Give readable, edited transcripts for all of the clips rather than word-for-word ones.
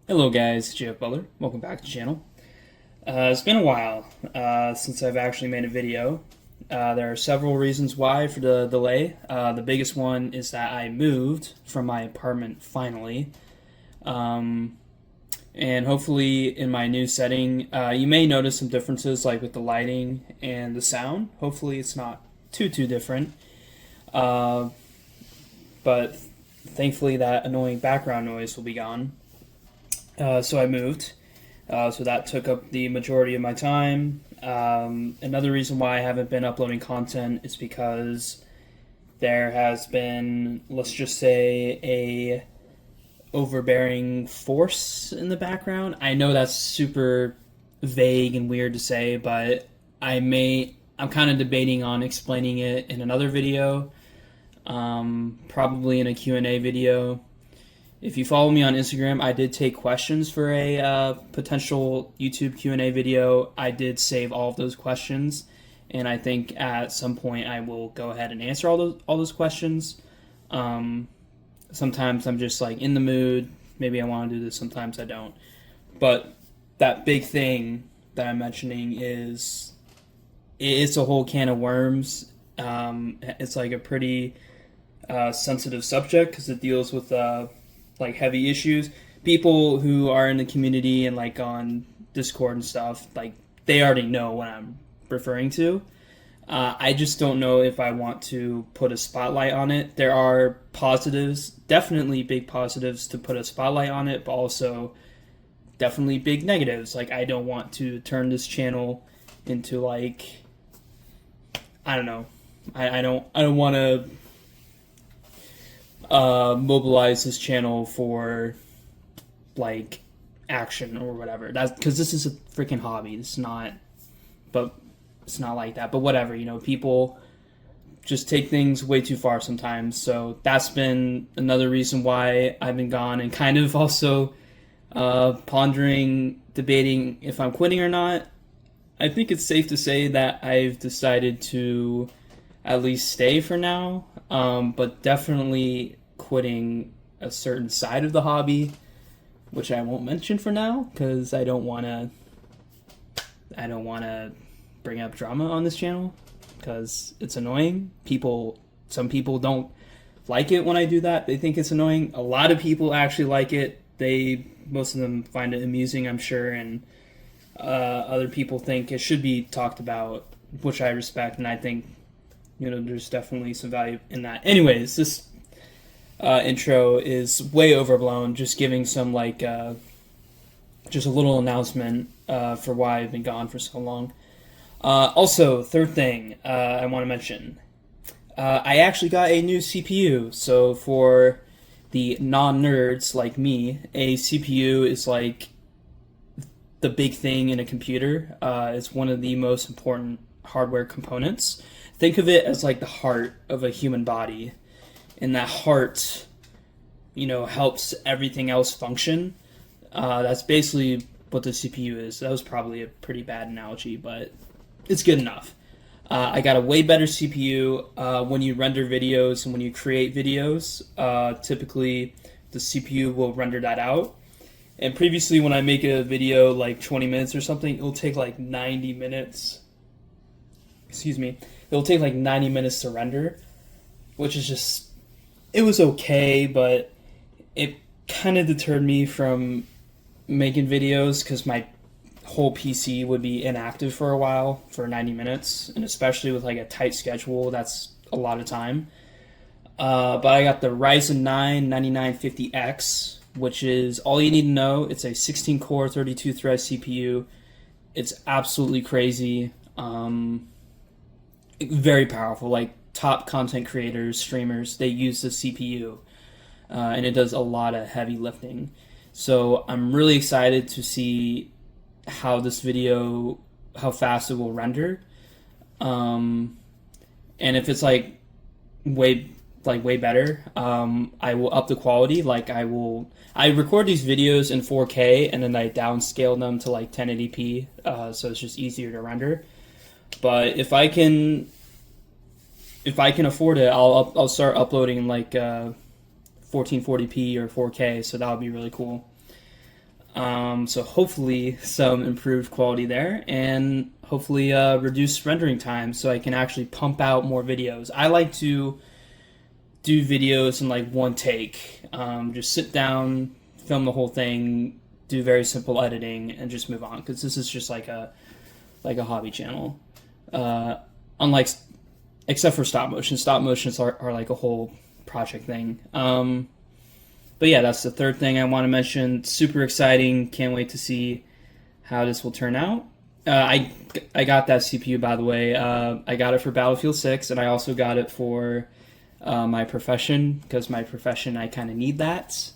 Hello guys, Jeff Butler. Welcome back to the channel. It's been a while since I've actually made a video. There are several reasons why for the delay. The biggest one is that I moved from my apartment finally. Um, and hopefully in my new setting, you may notice some differences like with the lighting and the sound. Hopefully it's not too different. Uh, but thankfully that annoying background noise will be gone. So I moved. So that took up the majority of my time. Another reason why I haven't been uploading content is because there has been, let's just say, a overbearing force in the background. I know that's super vague and weird to say, but I'm kind of debating on explaining it in another video, probably in a Q&A video. If you follow me on Instagram, I did take questions for a potential YouTube Q&A video. I did save all of those questions, and I think at some point I will go ahead and answer all those questions. Sometimes I'm just like in the mood. Maybe I want to do this. Sometimes I don't. But that big thing that I'm mentioning it's a whole can of worms. It's like a pretty sensitive subject because it deals with like heavy issues. People who are in the community and like on Discord and stuff, like they already know what I'm referring to. I just don't know if I want to put a spotlight on it. There are positives, definitely big positives to put a spotlight on it, but also definitely big negatives. Like I don't want to turn this channel into like I don't know. I don't want to mobilize this channel for like action or whatever. That's because this is a freaking hobby. But it's not like that. But whatever, people just take things way too far sometimes. So that's been another reason why I've been gone, and kind of also pondering, debating if I'm quitting or not. I think it's safe to say that I've decided to at least stay for now, but definitely quitting a certain side of the hobby, which I won't mention for now because I don't want to bring up drama on this channel because it's annoying. Some people don't like it when I do that. They think it's annoying. A lot of people actually like it. Most of them find it amusing, I'm sure, and other people think it should be talked about, which I respect, and I think there's definitely some value in that. Anyways, this intro is way overblown. Just giving some just a little announcement for why I've been gone for so long. Also, third thing I want to mention, I actually got a new CPU. So for the non-nerds like me, a CPU is like the big thing in a computer. It's one of the most important hardware components. Think of it as like the heart of a human body, and that heart, helps everything else function. That's basically what the CPU is. That was probably a pretty bad analogy, but it's good enough. I got a way better CPU. When you render videos and when you create videos, typically the CPU will render that out. And previously, when I make a video like 20 minutes or something, it'll take like 90 minutes. Excuse me. It'll take like 90 minutes to render, which is just, it was okay, but it kind of deterred me from making videos because my whole PC would be inactive for a while for 90 minutes, and especially with like a tight schedule, that's a lot of time. But I got the Ryzen 9 9950X, which is all you need to know. It's a 16 core, 32 thread CPU. It's absolutely crazy. Very powerful. Like top content creators, streamers, they use the CPU, and it does a lot of heavy lifting. So I'm really excited to see how fast it will render, and if it's like way better, I will up the quality. I record these videos in 4K and then I downscale them to like 1080p, so it's just easier to render. But if I can afford it, I'll start uploading like 1440p or 4K, so that would be really cool. So hopefully some improved quality there, and hopefully reduced rendering time so I can actually pump out more videos. I like to do videos in like one take. Just sit down, film the whole thing, do very simple editing, and just move on, because this is just like a hobby channel. Unlike, except for stop motion. Stop motions are like a whole project thing. But yeah, that's the third thing I want to mention. Super exciting. Can't wait to see how this will turn out. I got that CPU, by the way. I got it for Battlefield 6, and I also got it for my profession, because my profession, I kind of need that.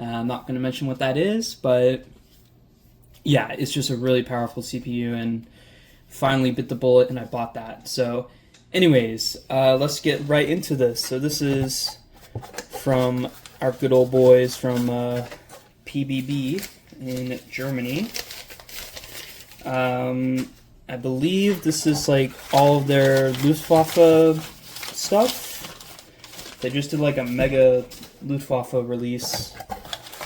I'm not going to mention what that is, but yeah, it's just a really powerful CPU, and finally bit the bullet, and I bought that. So anyways, let's get right into this. So this is from our good old boys from PBB in Germany. I believe this is like all of their Luftwaffe stuff. They just did like a mega Luftwaffe release,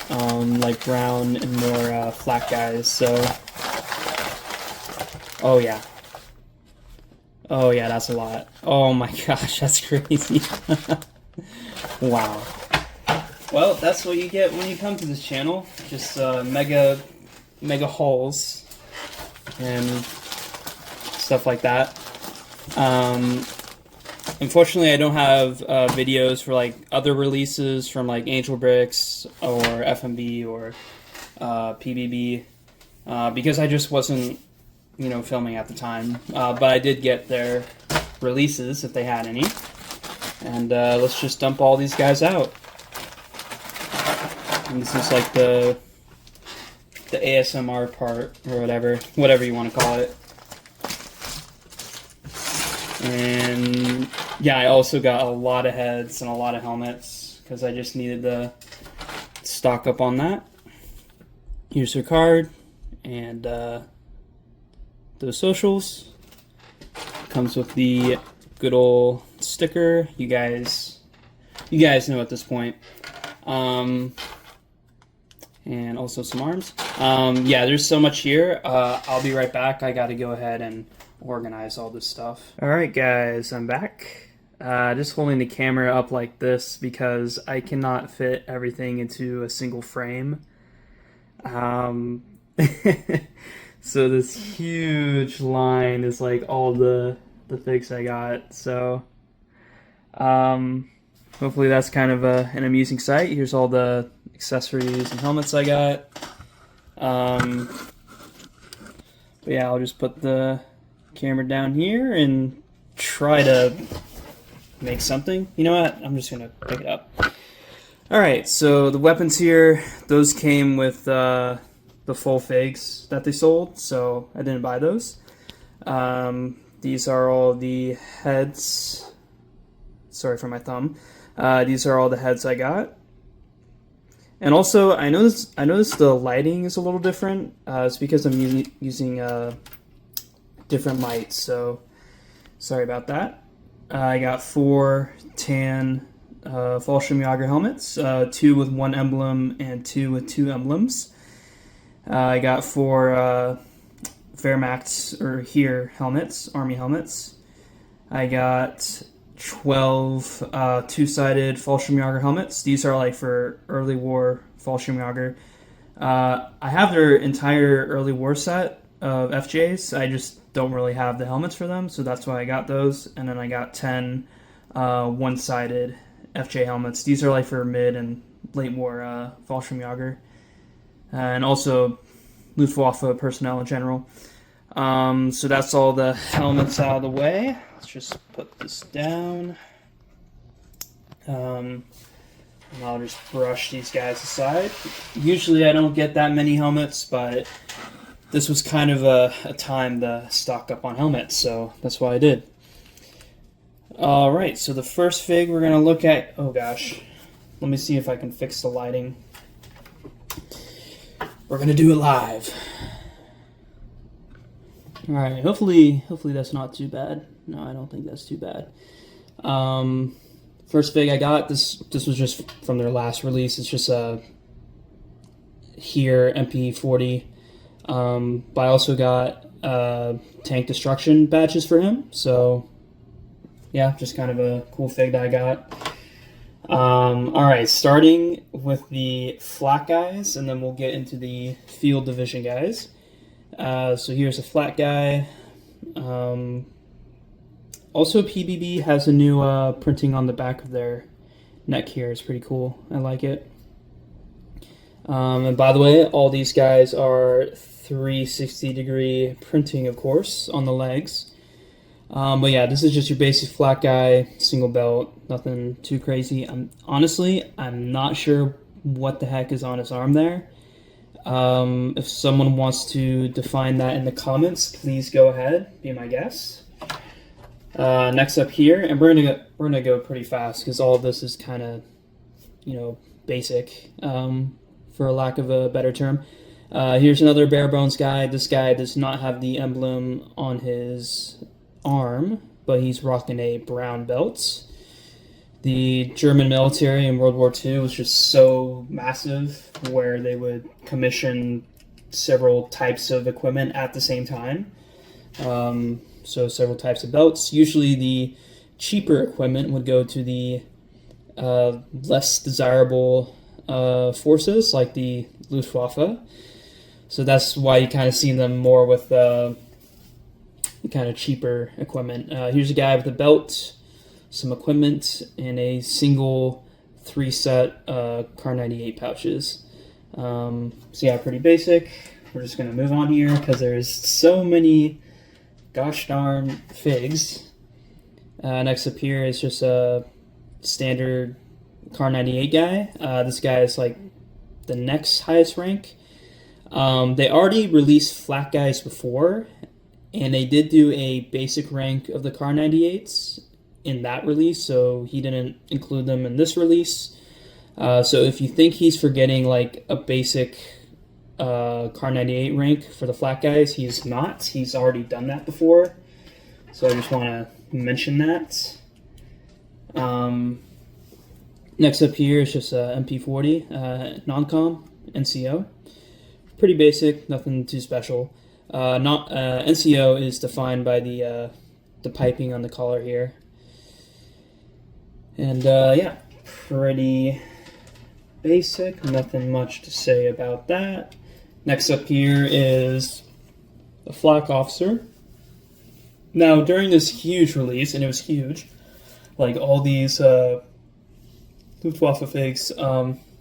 like brown and more flat guys. So, oh yeah, that's a lot. Oh my gosh, that's crazy. Wow. Well, that's what you get when you come to this channel. Just mega hauls and stuff like that. Unfortunately, I don't have videos for like other releases from like Angel Bricks or FMB or PBB because I just wasn't, filming at the time. But I did get their releases if they had any. And let's just dump all these guys out. And this is like the ASMR part, or whatever you want to call it. And yeah, I also got a lot of heads and a lot of helmets because I just needed to stock up on that. Here's her card and those socials. Comes with the good old sticker. You guys know at this point. And also some arms. Yeah, there's so much here. I'll be right back. I gotta go ahead and organize all this stuff. Alright guys, I'm back. Just holding the camera up like this because I cannot fit everything into a single frame. So this huge line is like all the figs I got. So hopefully that's kind of an amusing sight. Here's all the accessories and helmets I got. But yeah, I'll just put the camera down here and try to make something. You know what? I'm just gonna pick it up. Alright, so the weapons here, those came with the full figs that they sold, so I didn't buy those. These are all the heads. Sorry for my thumb. These are all the heads I got. And also, I noticed the lighting is a little different. It's because I'm using different lights, so sorry about that. I got 4 tan Fallschirmjäger helmets, 2 with 1 emblem and 2 with 2 emblems. I got 4 Wehrmacht or here helmets, army helmets. I got 12 two-sided Fallschirmjäger helmets. These are like for early war Fallschirmjäger. I have their entire early war set of FJs. I just don't really have the helmets for them, so that's why I got those. And then I got 10 one-sided FJ helmets. These are like for mid and late war Fallschirmjäger. And also Luftwaffe personnel in general. So that's all the helmets out of the way. Let's just put this down. And I'll just brush these guys aside. Usually I don't get that many helmets, but this was kind of a time to stock up on helmets, so that's what I did. Alright, so the first fig we're going to look at... Oh gosh. Let me see if I can fix the lighting. We're going to do it live. Alright, hopefully that's not too bad. No, I don't think that's too bad. First fig I got, this was just from their last release. It's just here MP40. But I also got tank destruction badges for him. So yeah, just kind of a cool fig that I got. All right, starting with the flat guys, and then we'll get into the field division guys. So here's a flat guy. Also, PBB has a new printing on the back of their neck here. It's pretty cool. I like it. And by the way, all these guys are 360-degree printing, of course, on the legs. But yeah, this is just your basic flat guy, single belt, nothing too crazy. Honestly, I'm not sure what the heck is on his arm there. If someone wants to define that in the comments, please go ahead, be my guest. Next up here, and we're gonna go pretty fast because all of this is kind of, basic, for a lack of a better term. Here's another bare bones guy. This guy does not have the emblem on his arm, but he's rocking a brown belt. The German military in World War II was just so massive where they would commission several types of equipment at the same time. So several types of belts. Usually the cheaper equipment would go to the less desirable forces like the Luftwaffe. So that's why you kind of see them more with kind of cheaper equipment. Here's a guy with a belt, some equipment, and a single 3-set Car 98 pouches. So yeah, pretty basic. We're just going to move on here because there's so many gosh darn figs. Next up here is just a standard Car 98 guy. This guy is like the next highest rank. They already released flat guys before, and they did do a basic rank of the Car 98s in that release, so he didn't include them in this release. So if you think he's forgetting like a basic Car 98 rank for the flat guys, he's not. He's already done that before. So I just want to mention that. Next up here is just a MP40 non-com NCO. Pretty basic, nothing too special. NCO is defined by the piping on the collar here. And yeah, pretty basic, nothing much to say about that. Next up here is a flak officer. Now, during this huge release, and it was huge, like all these Luftwaffe figs,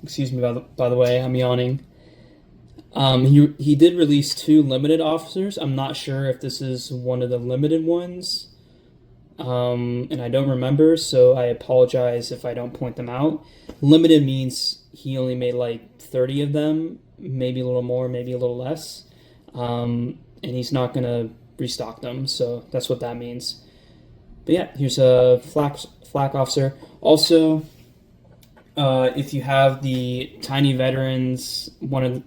excuse me by the way, I'm yawning. He did release 2 limited officers. I'm not sure if this is one of the limited ones, and I don't remember, so I apologize if I don't point them out. Limited means he only made like 30 of them, maybe a little more, maybe a little less, and he's not going to restock them, so that's what that means. But yeah, here's a flak officer. Also, if you have the Tiny Veterans, one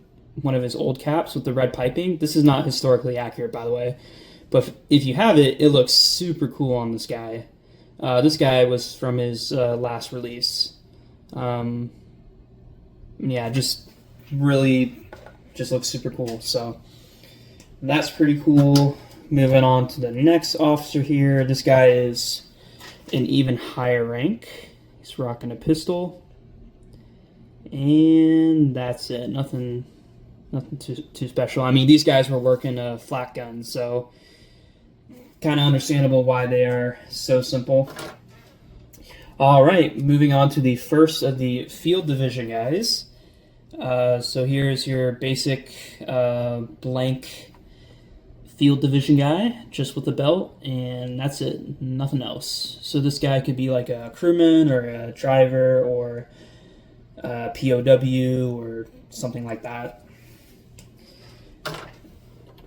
of his old caps with the red piping, this is not historically accurate, by the way, but if you have it, it looks super cool on this guy. This guy was from his last release. Yeah, just really just looks super cool. So that's pretty cool. Moving on to the next officer here. This guy is an even higher rank. He's rocking a pistol. And that's it. Nothing too special. I mean, these guys were working flat guns, so kind of understandable why they are so simple. All right, moving on to the first of the field division guys. So here's your basic blank field division guy, just with the belt, and that's it, nothing else. So this guy could be like a crewman or a driver or a POW or something like that.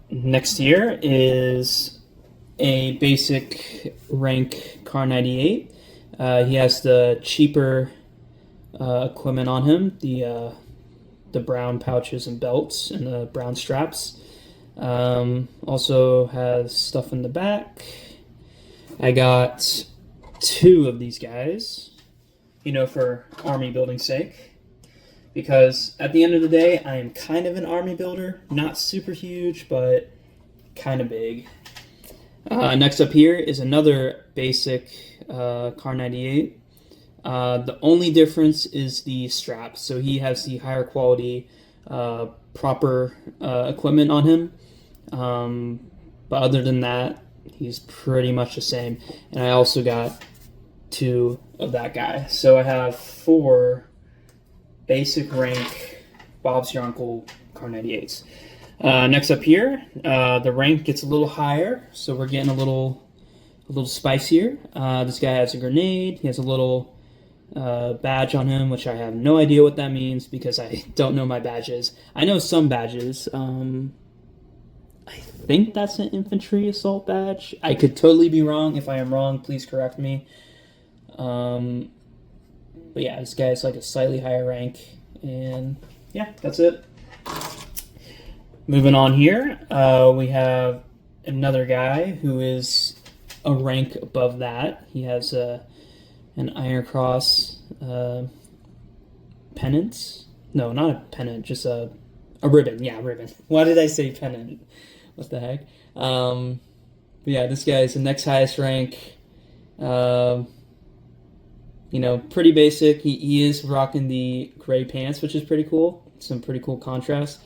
Next here is a basic rank Car 98. He has the cheaper equipment on him, the brown pouches and belts and the brown straps. Also has stuff in the back. I got 2 of these guys, for army building sake. because at the end of the day, I am kind of an army builder. Not super huge, but kind of big. Next up here is another basic Kar 98. The only difference is the straps. So he has the higher quality, proper equipment on him. But other than that, he's pretty much the same. And I also got 2 of that guy. So I have 4 basic rank Bob's Your Uncle Kar 98s. Next up here, the rank gets a little higher, so we're getting a little spicier. This guy has a grenade. He has a little badge on him, which I have no idea what that means because I don't know my badges. I know some badges. I think that's an infantry assault badge. I could totally be wrong. If I am wrong, please correct me. But yeah, this guy's like a slightly higher rank, and yeah, that's it. Moving on here, we have another guy who is a rank above that. He has an Iron Cross pennant. No, not a pennant, just a ribbon. Yeah, ribbon. Why did I say pennant? What the heck? But yeah, this guy is the next highest rank. Pretty basic. He is rocking the gray pants, which is pretty cool. Some pretty cool contrast.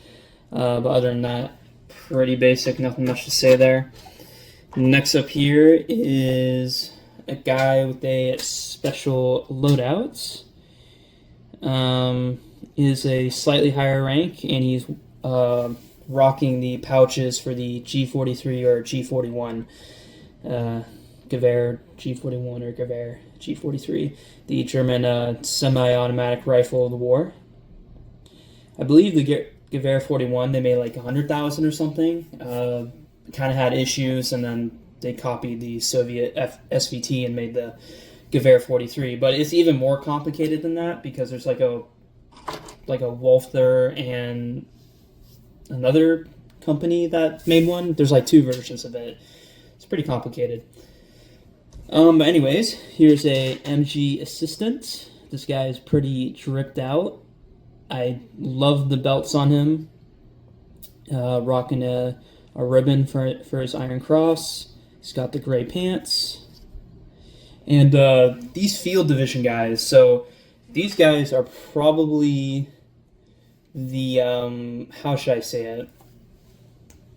But other than that, pretty basic. Nothing much to say there. Next up here is a guy with a special loadout. Is a slightly higher rank, and he's rocking the pouches for the G43 or G41. Gewehr G41 or Gewehr G43, the German semi-automatic rifle of the war. I believe the Gewehr 41, they made like 100,000 or something. Kind of had issues, and then they copied the Soviet SVT and made the Gewehr 43. But it's even more complicated than that because there's like a Walther and another company that made one. There's like 2 versions of it. It's pretty complicated. But anyways, here's a MG assistant. This guy is pretty dripped out. I love the belts on him. Rocking a ribbon for his Iron Cross. He's got the gray pants. And these field division guys, so these guys are probably the, how should I say it,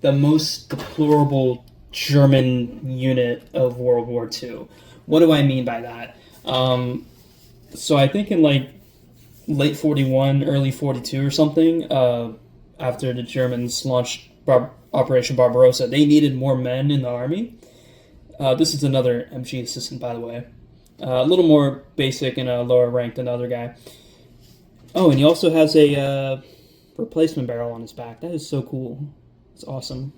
the most deplorable German unit of World War II. What do I mean by that? So I think in like late 41, early 42 or something, after the Germans launched Operation Barbarossa, they needed more men in the army. This is another MG assistant, by the way. A little more basic and a lower rank than the other guy. Oh, and he also has a replacement barrel on his back. That is so cool. It's awesome.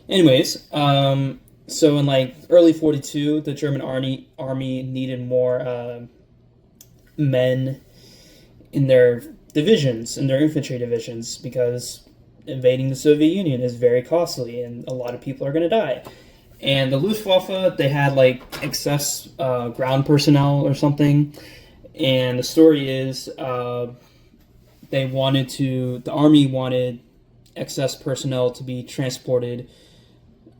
Anyways, so in like early 42, the German army needed more men in their divisions, in their infantry divisions, because invading the Soviet Union is very costly and a lot of people are going to die. And the Luftwaffe, they had like excess ground personnel or something. And the story is the army wanted excess personnel to be transported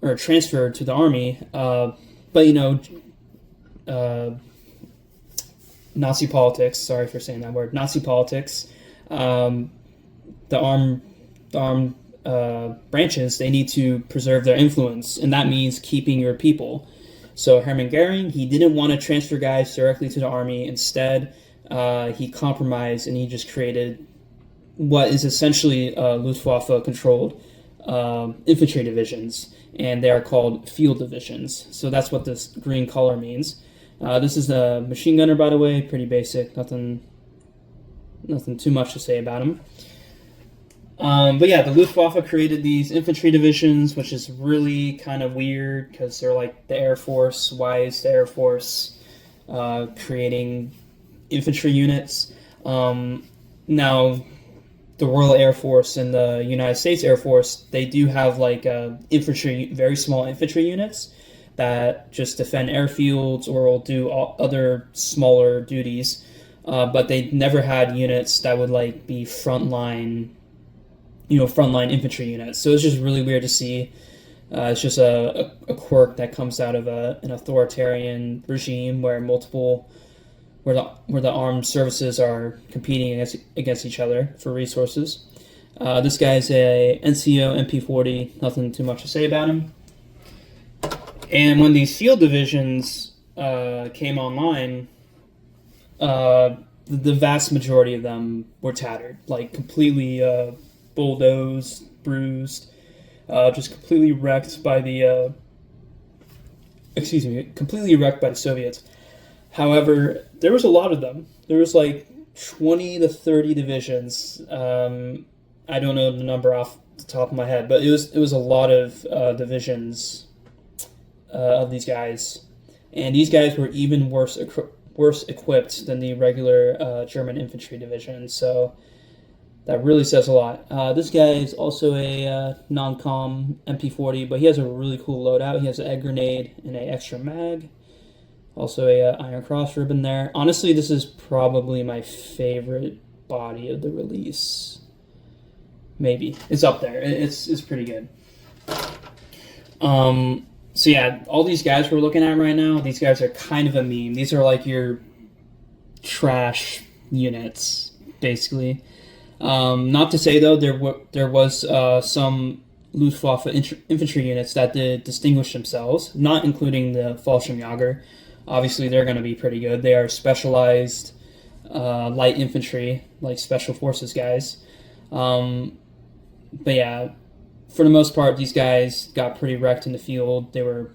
or transferred to the army. But Nazi politics, sorry for saying that word, Nazi politics, the armed branches, they need to preserve their influence, and that means keeping your people. So Hermann Goering, he didn't want to transfer guys directly to the army. Instead, he compromised and he just created what is essentially Luftwaffe-controlled infantry divisions, and they are called field divisions. So that's what this green color means. This is the machine gunner, by the way, pretty basic, nothing too much to say about him. But yeah, the Luftwaffe created these infantry divisions, which is really kind of weird because they're like the Air Force. Why is the Air Force creating infantry units? Now, the Royal Air Force and the United States Air Force, they do have like very small infantry units that just defend airfields or will do other smaller duties. but they never had units that would like be frontline, frontline infantry units. So it's just really weird to see. It's just a quirk that comes out of an authoritarian regime where the armed services are competing against each other for resources. This guy's a NCO MP40. Nothing too much to say about him. And when these field divisions came online, the vast majority of them were tattered, like completely bulldozed, bruised, just completely wrecked by the Soviets. However, there was a lot of them. There was like 20 to 30 divisions. I don't know the number off the top of my head, but it was a lot of divisions of these guys, and these guys were even worse equipped than the regular German infantry division. So that really says a lot. This guy is also a non-com MP40, but he has a really cool loadout. He has an egg grenade and an extra mag. Also a Iron Cross ribbon there. Honestly, this is probably my favorite body of the release. Maybe. It's up there. It's pretty good. So yeah, all these guys we're looking at right now, these guys are kind of a meme. These are like your trash units, basically. Not to say, though, there was some Luftwaffe infantry units that did distinguish themselves, not including the Fallschirmjäger. Obviously, they're going to be pretty good. They are specialized light infantry, like special forces guys. But yeah, for the most part, these guys got pretty wrecked in the field. They were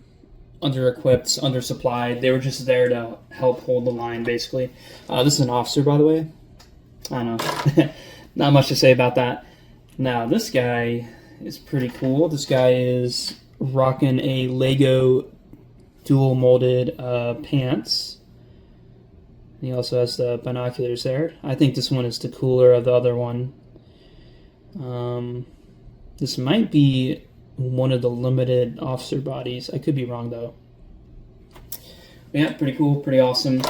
under-equipped, undersupplied. They were just there to help hold the line, basically. This is an officer, by the way. I don't know. Not much to say about that. Now, this guy is pretty cool. This guy is rocking a Lego dual-molded pants. He also has the binoculars there. I think this one is the cooler of the other one. This might be one of the limited officer bodies. I could be wrong, though. Yeah, pretty cool, pretty awesome.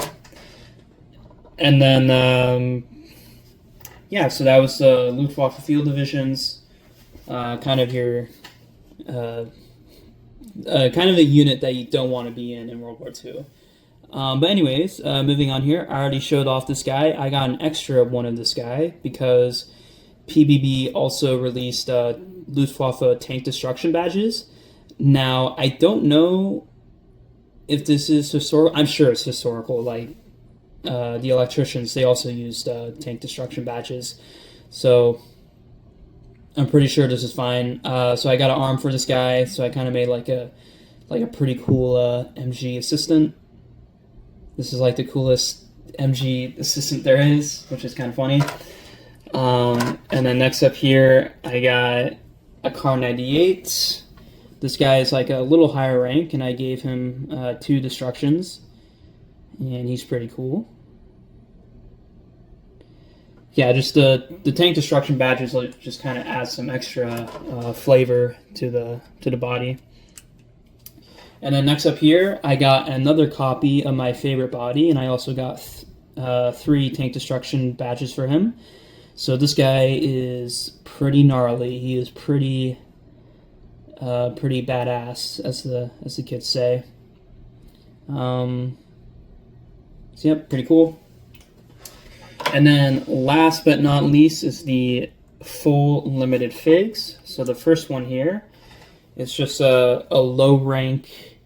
And then, yeah, so that was the Luftwaffe field divisions. Kind of your, kind of a unit that you don't want to be in World War II. But anyways, moving on here, I already showed off this guy. I got an extra one of this guy because PBB also released Luftwaffe tank destruction badges. Now, I don't know if this is historical. I'm sure it's historical. Like, the electricians, they also used tank destruction badges. So, I'm pretty sure this is fine. So I got an arm for this guy. So I kind of made like a pretty cool MG assistant. This is like the coolest MG assistant there is, which is kind of funny. And then next up here, I got a Car 98. This guy is like a little higher rank, and I gave him 2 destructions, and he's pretty cool. Yeah, just the tank destruction badges just kind of add some extra flavor to the body. And then next up here, I got another copy of my favorite body, and I also got 3 tank destruction badges for him. So this guy is pretty gnarly. He is pretty badass, as the kids say. So yep, pretty cool. And then last but not least is the full limited figs. So the first one here is just a low rank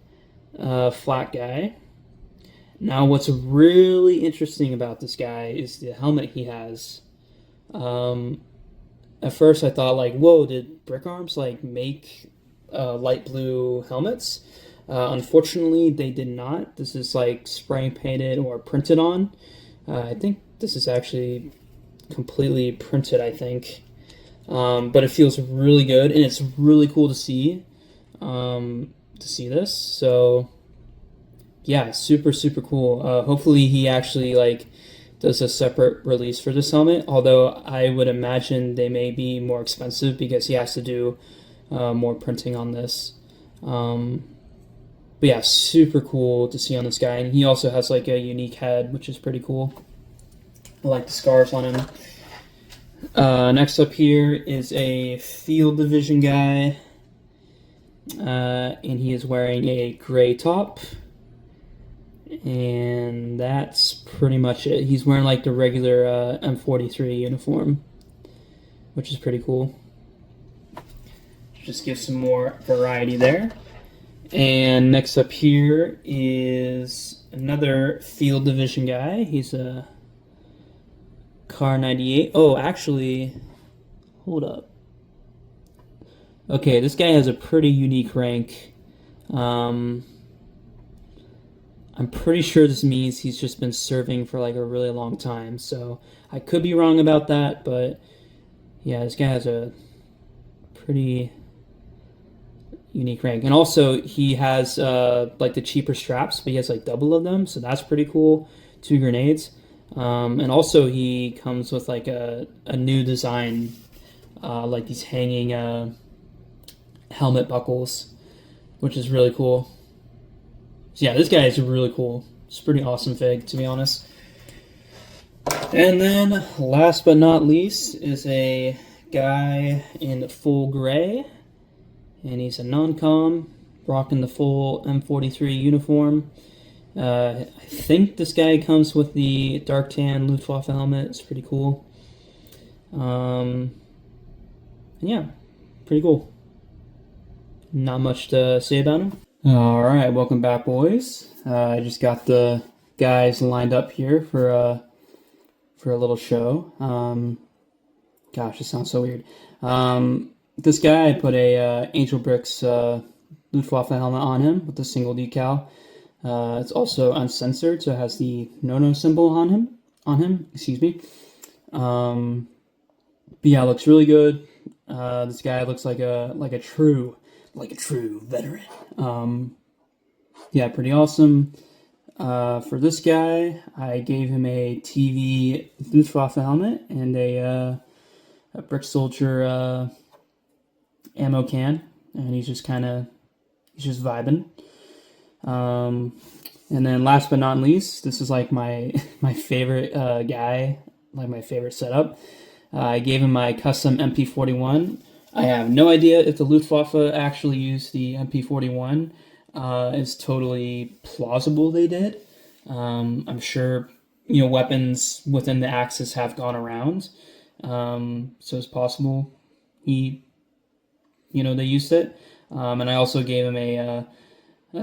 flat guy. Now what's really interesting about this guy is the helmet he has. At first I thought like, whoa, did Brick Arms like make light blue helmets? Unfortunately, they did not. This is like spray painted or printed on. I think this is actually completely printed, I think. But it feels really good, and it's really cool to see this. So yeah, super cool. Hopefully he actually like does a separate release for this helmet, although I would imagine they may be more expensive because he has to do more printing on this. But yeah, super cool to see on this guy, and he also has like a unique head, which is pretty cool. I like the scars on him. Next up here is a Field Division guy, and he is wearing a gray top, and that's pretty much it. He's wearing like the regular M43 uniform, which is pretty cool. Just give some more variety there. And next up here is another Field Division guy. He's a Car 98. Oh, actually, hold up. Okay, this guy has a pretty unique rank. I'm pretty sure this means he's just been serving for like a really long time. So I could be wrong about that, but yeah, this guy has a pretty unique rank. And also he has like the cheaper straps, but he has like double of them, so that's pretty cool. 2 grenades. And also he comes with like a new design, like these hanging helmet buckles, which is really cool. So yeah, this guy is really cool. It's a pretty awesome fig, to be honest. And then last but not least is a guy in full gray, and he's a non-com, rocking the full M43 uniform. I think this guy comes with the dark tan Luftwaffe helmet. It's pretty cool. Yeah, pretty cool. Not much to say about him. Alright, welcome back, boys. I just got the guys lined up here for a little show. Gosh, it sounds so weird. This guy, I put a Angel Bricks Luftwaffe helmet on him with a single decal. It's also uncensored, so it has the no-no symbol on him. Excuse me. But yeah, it looks really good. This guy looks like a true veteran. Yeah, pretty awesome. For this guy, I gave him a TV Luftwaffe helmet and a Brick Soldier ammo can, and he's just vibing. And then last but not least, this is like my favorite guy, like my favorite setup. I gave him my custom MP41. I have no idea if the Luftwaffe actually used the MP41. It's totally plausible they did. I'm sure, weapons within the Axis have gone around. So it's possible they used it. And I also gave him a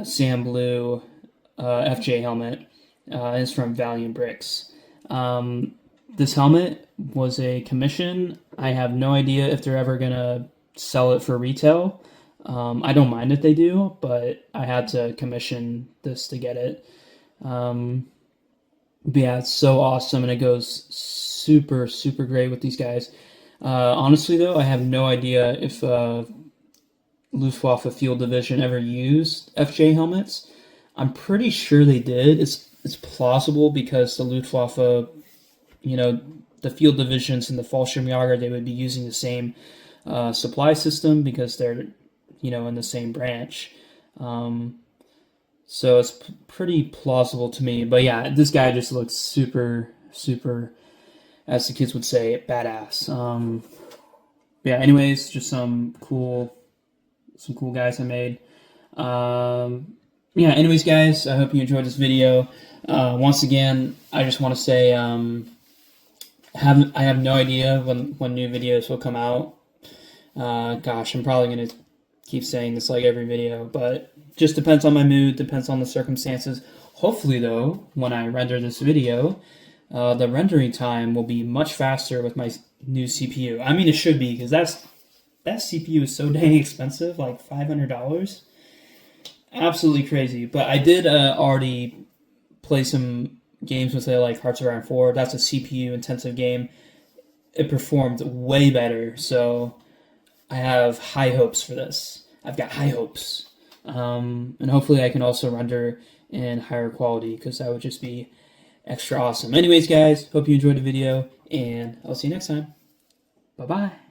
Sam Blue FJ helmet. It's from Valiant Bricks. This helmet was a commission. I have no idea if they're ever gonna sell it for retail. I don't mind if they do, but I had to commission this to get it. But yeah, it's so awesome, and it goes super, super great with these guys. Honestly, though, I have no idea if Luftwaffe Field Division ever used FJ helmets. I'm pretty sure they did. It's plausible because the Luftwaffe, the Field Divisions and the Fallschirmjäger, they would be using the same supply system because they're, in the same branch. So it's pretty plausible to me. But yeah, this guy just looks super, super, as the kids would say, badass. Yeah, anyways, just some cool guys I made. Yeah, anyways, guys, I hope you enjoyed this video. Once again, I just want to say I have no idea when new videos will come out. Gosh, I'm probably going to keep saying this like every video, but just depends on my mood, depends on the circumstances. Hopefully, though, when I render this video, the rendering time will be much faster with my new CPU. I mean, it should be, because that CPU is so dang expensive, like $500. Absolutely crazy. But I did already play some games with it, like Hearts of Iron 4. That's a CPU-intensive game. It performed way better, so I have high hopes for this. I've got high hopes. And hopefully I can also render in higher quality, because that would just be extra awesome. Anyways, guys, hope you enjoyed the video, and I'll see you next time. Bye-bye.